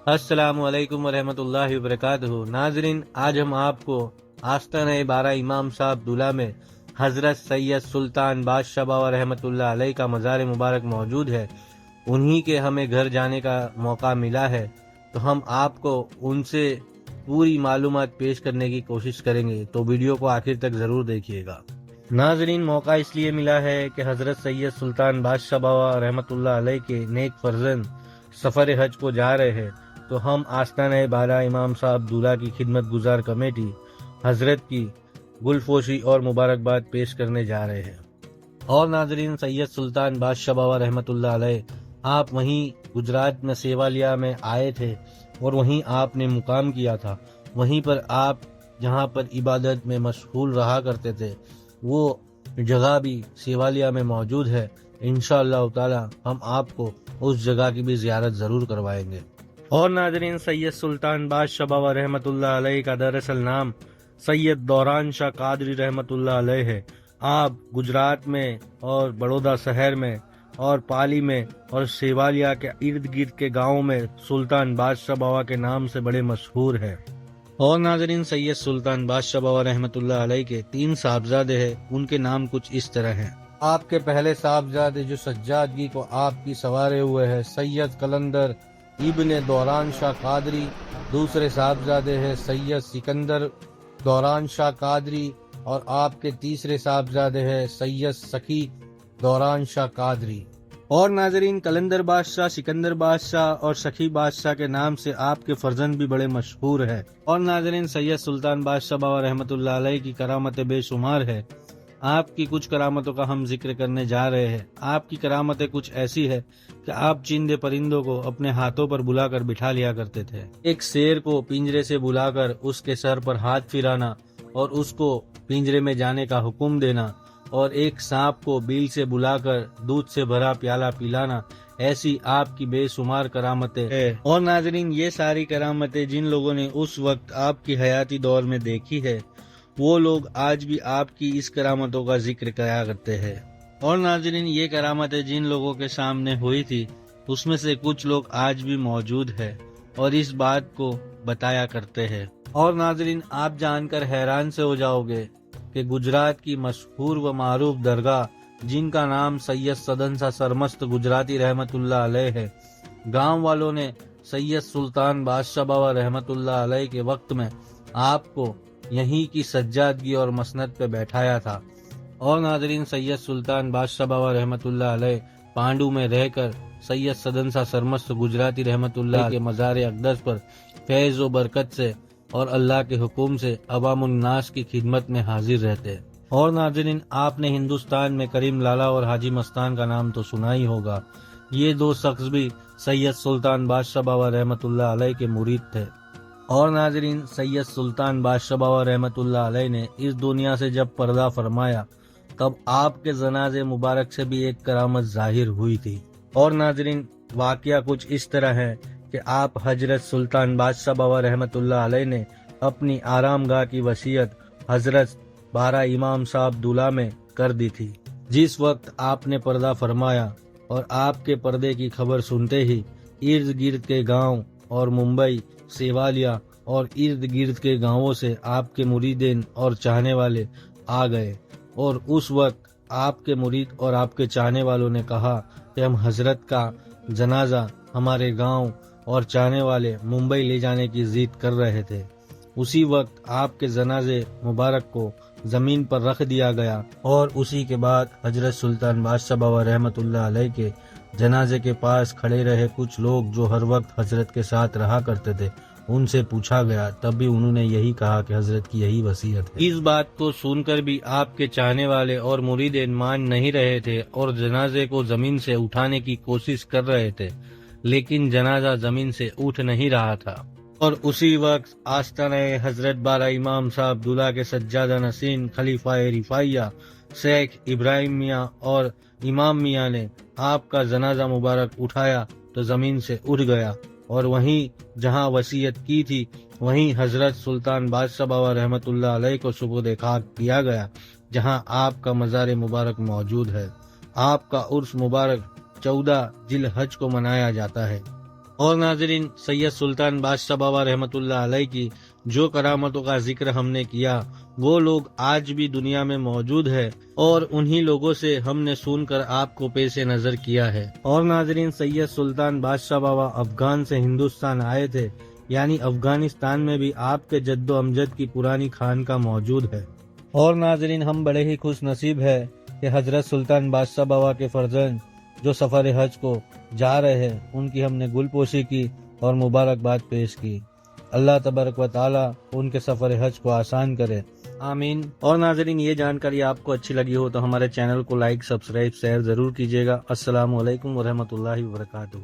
السلام علیکم ورحمۃ اللہ وبرکاتہ۔ ناظرین، آج ہم آپ کو آستانہ بارہ امام صاحب دولہ میں حضرت سید سلطان بادشاہ باوا رحمۃ اللہ علیہ کا مزار مبارک موجود ہے، انہی کے ہمیں گھر جانے کا موقع ملا ہے، تو ہم آپ کو ان سے پوری معلومات پیش کرنے کی کوشش کریں گے، تو ویڈیو کو آخر تک ضرور دیکھیے گا۔ ناظرین، موقع اس لیے ملا ہے کہ حضرت سید سلطان بادشاہ باوا رحمۃ اللہ علیہ کے نیک فرزند سفر حج کو جا رہے ہیں، تو ہم آستانہ بارہ امام صاحب دولہ کی خدمت گزار کمیٹی حضرت کی گلفوشی اور مبارکباد پیش کرنے جا رہے ہیں۔ اور ناظرین، سید سلطان بادشاہ باوا رحمۃ اللہ علیہ آپ وہیں گجرات میں سیوالیا میں آئے تھے اور وہیں آپ نے مقام کیا تھا۔ وہیں پر آپ جہاں پر عبادت میں مشغول رہا کرتے تھے، وہ جگہ بھی سیوالیا میں موجود ہے۔ انشاءاللہ تعالی ہم آپ کو اس جگہ کی بھی زیارت ضرور کروائیں گے۔ اور ناظرین، سید سلطان بادشاہ باوا رحمۃ اللہ علیہ کا دراصل نام سید دوران شاہ قادری رحمۃ اللہ علیہ ہے۔ آپ گجرات میں اور بڑودہ شہر میں اور پالی میں اور سیوالیا کے ارد گرد کے گاؤں میں سلطان بادشاہ باوا کے نام سے بڑے مشہور ہے۔ اور ناظرین، سید سلطان بادشاہ باوا رحمۃ اللہ علیہ کے 3 صاحبزادے ہیں، ان کے نام کچھ اس طرح ہیں۔ آپ کے پہلے صاحبزادے جو سجادگی کو آپ کی سوارے ہوئے ہیں، سید قلندر ابن دوران شاہ قادری۔ دوسرے صاحبزادے ہیں سید سکندر دوران شاہ قادری، اور آپ کے تیسرے صاحبزادے ہیں سید سخی دوران شاہ قادری۔ اور ناظرین، قلندر بادشاہ، سکندر بادشاہ اور سخی بادشاہ کے نام سے آپ کے فرزند بھی بڑے مشہور ہیں۔ اور ناظرین، سید سلطان بادشاہ باوا رحمۃ اللہ علیہ کی کرامتیں بے شمار ہے۔ آپ کی کچھ کرامتوں کا ہم ذکر کرنے جا رہے ہیں۔ آپ کی کرامتیں کچھ ایسی ہے کہ آپ چندے پرندوں کو اپنے ہاتھوں پر بلا کر بٹھا لیا کرتے تھے۔ ایک شیر کو پنجرے سے بلا کر اس کے سر پر ہاتھ پھرانا اور اس کو پنجرے میں جانے کا حکم دینا، اور ایک سانپ کو بیل سے بلا کر دودھ سے بھرا پیالہ پلانا، ایسی آپ کی بے شمار کرامتیں ہیں۔ اور ناظرین، یہ ساری کرامتیں جن لوگوں نے اس وقت آپ کی حیاتی دور میں دیکھی ہے، وہ لوگ آج بھی آپ کی اس کرامتوں کا ذکر کیا کرتے ہیں۔ اور ناظرین، یہ کرامتیں جن لوگوں کے سامنے ہوئی تھی، اس میں سے کچھ لوگ آج بھی موجود ہیں اور اس بات کو بتایا کرتے ہیں۔ اور ناظرین، آپ جان کر حیران سے ہو جاؤ گے کہ گجرات کی مشہور و معروف درگاہ، جن کا نام سید سدنسا سرمست گجراتی رحمت اللہ علیہ ہے، گاؤں والوں نے سید سلطان بادشاہ باوا رحمت اللہ علیہ کے وقت میں آپ کو یہیں کی سجادگی اور مسند پہ بیٹھایا تھا۔ اور ناظرین، سید سلطان بادشاہ باوا رحمت اللہ علیہ پانڈو میں رہ کر سید سدنسا سرمست گجراتی رحمت اللہ کے مزار اقدس پر فیض و برکت سے اور اللہ کے حکم سے عوام الناس کی خدمت میں حاضر رہتے۔ اور ناظرین، آپ نے ہندوستان میں کریم لالا اور حاجی مستان کا نام تو سنا ہی ہوگا۔ یہ 2 شخص بھی سید سلطان بادشاہ باوا رحمت اللہ علیہ کے مرید تھے۔ اور ناظرین، سید سلطان بادشاہ باوا رحمت اللہ علیہ نے اس دنیا سے جب پردہ فرمایا، تب آپ کے جنازے مبارک سے بھی ایک کرامت ظاہر ہوئی تھی۔ اور ناظرین، واقعہ کچھ اس طرح ہے کہ آپ حضرت سلطان بادشاہ باوا رحمت اللہ علیہ نے اپنی آرام گاہ کی وصیت حضرت بارہ امام صاحب دولہ میں کر دی تھی۔ جس وقت آپ نے پردہ فرمایا اور آپ کے پردے کی خبر سنتے ہی ارد گرد کے گاؤں اور ممبئی، سیوالیا اور ارد گرد کے گاؤں سے آپ کے مریدین اور چاہنے والے آ گئے، اور اس وقت آپ کے مرید اور آپ کے چاہنے والوں نے کہا کہ ہم حضرت کا جنازہ ہمارے گاؤں اور چاہنے والے ممبئی لے جانے کی ضد کر رہے تھے۔ اسی وقت آپ کے جنازے مبارک کو زمین پر رکھ دیا گیا، اور اسی کے بعد حضرت سلطان بادشاہ باوا رحمت اللہ علیہ کے جنازے کے پاس کھڑے رہے کچھ لوگ جو ہر وقت حضرت کے ساتھ رہا کرتے تھے، ان سے پوچھا گیا، تب بھی انہوں نے یہی کہا کہ حضرت کی یہی وصیت ہے۔ اس بات کو سن کر بھی آپ کے چاہنے والے اور مریدین مان نہیں رہے تھے اور جنازے کو زمین سے اٹھانے کی کوشش کر رہے تھے، لیکن جنازہ زمین سے اٹھ نہیں رہا تھا۔ اور اسی وقت آستانہ حضرت بارہ امام صاحب دولہ کے سجادہ نشین خلیفہ رفاعیہ شیخ ابراہیم میاں اور امام میاں نے آپ کا جنازہ مبارک اٹھایا تو زمین سے اٹھ گیا، اور وہیں جہاں وصیت کی تھی وہیں حضرت سلطان بادشاہ باوا رحمت اللہ علیہ کو سپرد خاک کیا گیا، جہاں آپ کا مزار مبارک موجود ہے۔ آپ کا عرس مبارک 14 ذی الحج کو منایا جاتا ہے۔ اور ناظرین، سید سلطان بادشاہ بابا رحمۃ اللہ علیہ کی جو کرامتوں کا ذکر ہم نے کیا وہ لوگ آج بھی دنیا میں موجود ہے، اور انہی لوگوں سے ہم نے سن کر آپ کو پیش نظر کیا ہے۔ اور ناظرین، سید سلطان بادشاہ بابا افغان سے ہندوستان آئے تھے، یعنی افغانستان میں بھی آپ کے جد و امجد کی پرانی خانقاہ موجود ہے۔ اور ناظرین، ہم بڑے ہی خوش نصیب ہے کہ حضرت سلطان بادشاہ بابا کے فرزند جو سفر حج کو جا رہے ہیں ان کی ہم نے گل پوشی کی اور مبارکباد پیش کی۔ اللہ تبارک و تعالی ان کے سفر حج کو آسان کرے، آمین۔ اور ناظرین، یہ جانکاری آپ کو اچھی لگی ہو تو ہمارے چینل کو لائک، سبسکرائب، شیئر ضرور کیجیے گا۔ السلام علیکم ورحمۃ اللہ وبرکاتہ۔